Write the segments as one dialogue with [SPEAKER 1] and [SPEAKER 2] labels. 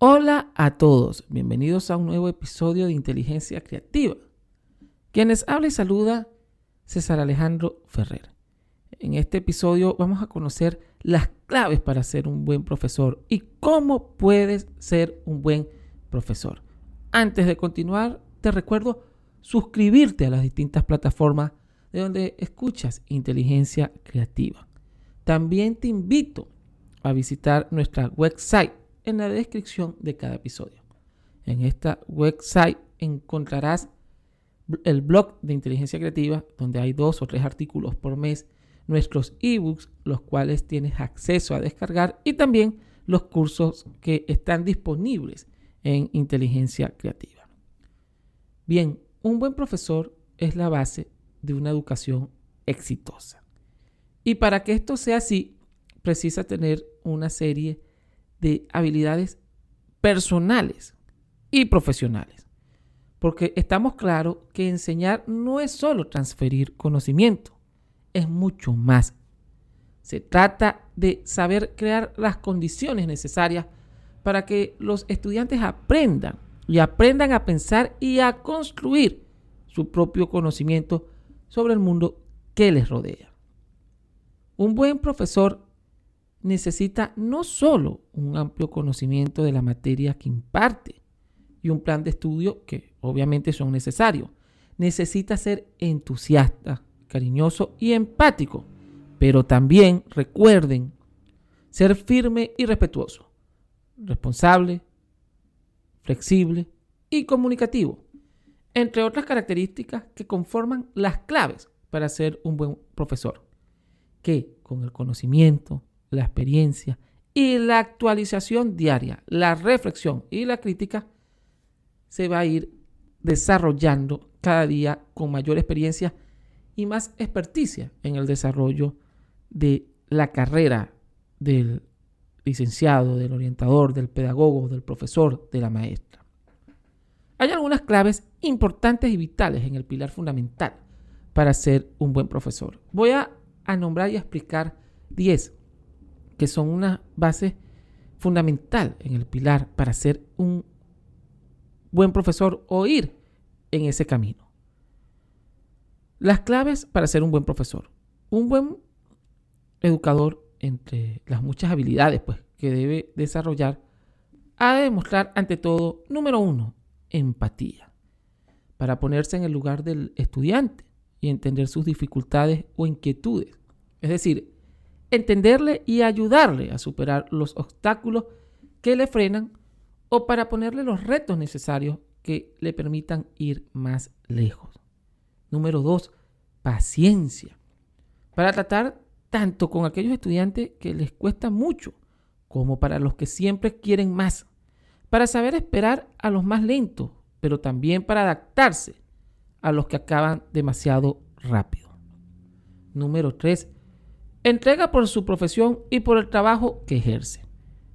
[SPEAKER 1] Hola a todos, bienvenidos a un nuevo episodio de Inteligencia Creativa. Quienes habla y saluda, César Alejandro Ferrer. En este episodio vamos a conocer las claves para ser un buen profesor y cómo puedes ser un buen profesor. Antes de continuar, te recuerdo suscribirte a las distintas plataformas de donde escuchas Inteligencia Creativa. También te invito a visitar nuestra website en la descripción de cada episodio. En esta website encontrarás el blog de Inteligencia Creativa, donde hay 2 o 3 artículos por mes, nuestros ebooks, los cuales tienes acceso a descargar, y también los cursos que están disponibles en Inteligencia Creativa. Bien, un buen profesor es la base de una educación exitosa. Y para que esto sea así, precisa tener una serie de habilidades personales y profesionales. Porque estamos claros que enseñar no es solo transferir conocimiento, es mucho más. Se trata de saber crear las condiciones necesarias para que los estudiantes aprendan a pensar y a construir su propio conocimiento sobre el mundo que les rodea. Un buen profesor necesita no solo un amplio conocimiento de la materia que imparte y un plan de estudio que obviamente son necesarios. Necesita ser entusiasta, cariñoso y empático, pero también, recuerden, ser firme y respetuoso, responsable, flexible y comunicativo, entre otras características que conforman las claves para ser un buen profesor, que con el conocimiento, la experiencia y la actualización diaria, la reflexión y la crítica, se va a ir desarrollando cada día con mayor experiencia y más experticia en el desarrollo de la carrera del licenciado, del orientador, del pedagogo, del profesor, de la maestra. Hay algunas claves importantes y vitales en el pilar fundamental para ser un buen profesor. Voy a nombrar y a explicar 10 que son una base fundamental en el pilar para ser un buen profesor o ir en ese camino. Las claves para ser un buen profesor. Un buen educador, entre las muchas habilidades que debe desarrollar, ha de demostrar ante todo, número 1, empatía, para ponerse en el lugar del estudiante y entender sus dificultades o inquietudes. Es decir, entenderle y ayudarle a superar los obstáculos que le frenan o para ponerle los retos necesarios que le permitan ir más lejos. Número 2, paciencia, para tratar tanto con aquellos estudiantes que les cuesta mucho como para los que siempre quieren más, para saber esperar a los más lentos, pero también para adaptarse a los que acaban demasiado rápido. Número 3, entrega por su profesión y por el trabajo que ejerce.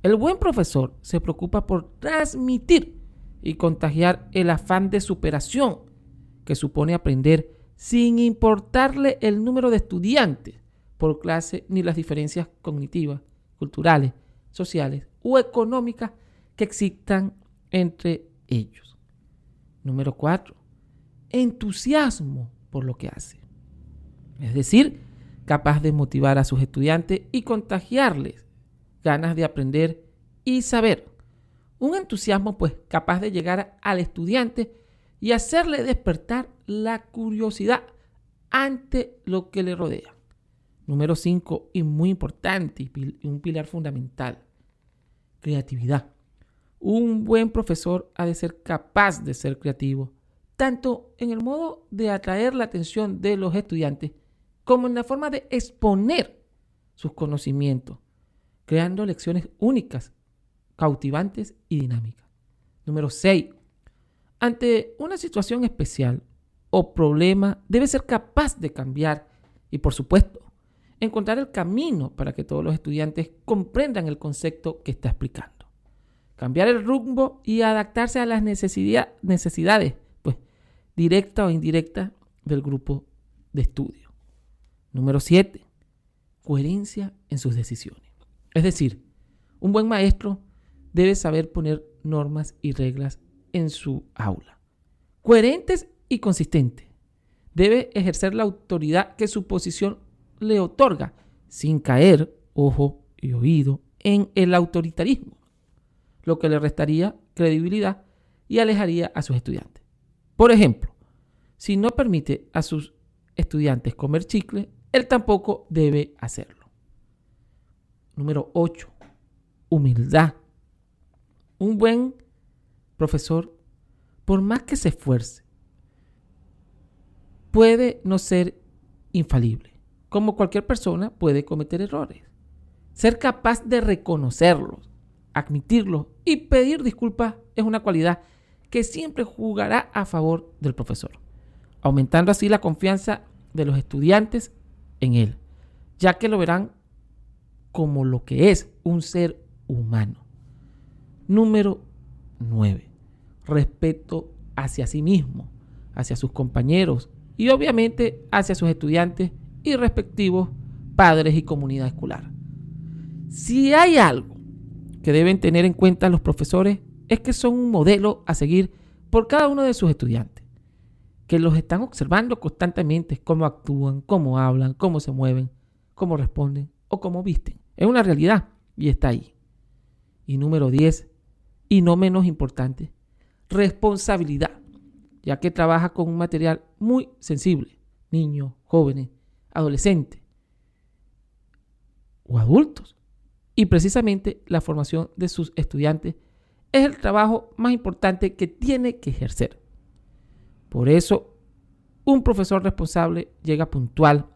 [SPEAKER 1] El buen profesor se preocupa por transmitir y contagiar el afán de superación que supone aprender sin importarle el número de estudiantes por clase ni las diferencias cognitivas, culturales, sociales o económicas que existan entre ellos. Número 4, entusiasmo por lo que hace. Es decir, capaz de motivar a sus estudiantes y contagiarles ganas de aprender y saber. Un entusiasmo capaz de llegar al estudiante y hacerle despertar la curiosidad ante lo que le rodea. Número 5, y muy importante, y un pilar fundamental, creatividad. Un buen profesor ha de ser capaz de ser creativo, tanto en el modo de atraer la atención de los estudiantes como en la forma de exponer sus conocimientos, creando lecciones únicas, cautivantes y dinámicas. Número 6. Ante una situación especial o problema, debe ser capaz de cambiar y, por supuesto, encontrar el camino para que todos los estudiantes comprendan el concepto que está explicando. Cambiar el rumbo y adaptarse a las necesidades, directa o indirecta, del grupo de estudio. Número 7. Coherencia en sus decisiones. Es decir, un buen maestro debe saber poner normas y reglas en su aula. Coherentes y consistentes. Debe ejercer la autoridad que su posición le otorga, sin caer, ojo y oído, en el autoritarismo, lo que le restaría credibilidad y alejaría a sus estudiantes. Por ejemplo, si no permite a sus estudiantes comer chicle, él tampoco debe hacerlo. Número 8. Humildad. Un buen profesor, por más que se esfuerce, puede no ser infalible. Como cualquier persona puede cometer errores. Ser capaz de reconocerlos, admitirlos y pedir disculpas es una cualidad que siempre jugará a favor del profesor, aumentando así la confianza de los estudiantes en él, ya que lo verán como lo que es, un ser humano. Número 9. Respeto hacia sí mismo, hacia sus compañeros y obviamente hacia sus estudiantes y respectivos padres y comunidad escolar. Si hay algo que deben tener en cuenta los profesores es que son un modelo a seguir por cada uno de sus estudiantes, que los están observando constantemente, cómo actúan, cómo hablan, cómo se mueven, cómo responden o cómo visten. Es una realidad y está ahí. Y número 10, y no menos importante, responsabilidad, ya que trabaja con un material muy sensible, niños, jóvenes, adolescentes o adultos. Y precisamente la formación de sus estudiantes es el trabajo más importante que tiene que ejercer. Por eso, un profesor responsable llega puntual,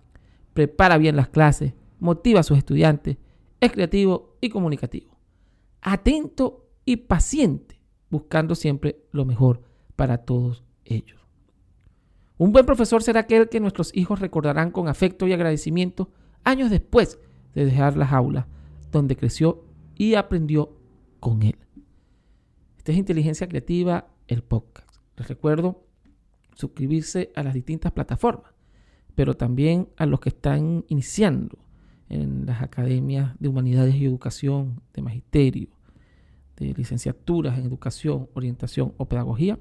[SPEAKER 1] prepara bien las clases, motiva a sus estudiantes, es creativo y comunicativo, atento y paciente, buscando siempre lo mejor para todos ellos. Un buen profesor será aquel que nuestros hijos recordarán con afecto y agradecimiento años después de dejar las aulas donde creció y aprendió con él. Esta es Inteligencia Creativa, el podcast. Les recuerdo suscribirse a las distintas plataformas, pero también a los que están iniciando en las academias de humanidades y educación, de magisterio, de licenciaturas en educación, orientación o pedagogía,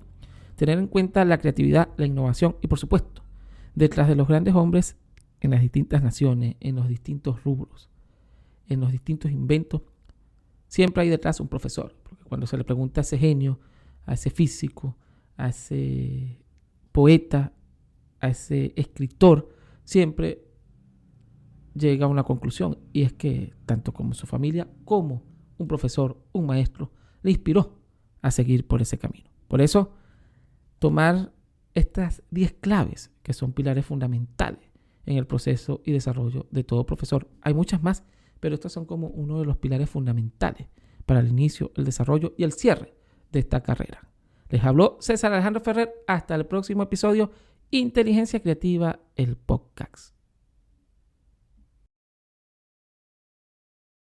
[SPEAKER 1] tener en cuenta la creatividad, la innovación y, por supuesto, detrás de los grandes hombres en las distintas naciones, en los distintos rubros, en los distintos inventos, siempre hay detrás un profesor. Porque cuando se le pregunta a ese genio, a ese físico, a ese poeta, a ese escritor, siempre llega a una conclusión, y es que tanto como su familia como un profesor, un maestro, le inspiró a seguir por ese camino. Por eso, tomar estas 10 claves que son pilares fundamentales en el proceso y desarrollo de todo profesor. Hay muchas más, pero estos son como uno de los pilares fundamentales para el inicio, el desarrollo y el cierre de esta carrera. Les habló César Alejandro Ferrer. Hasta el próximo episodio. Inteligencia Creativa, el podcast.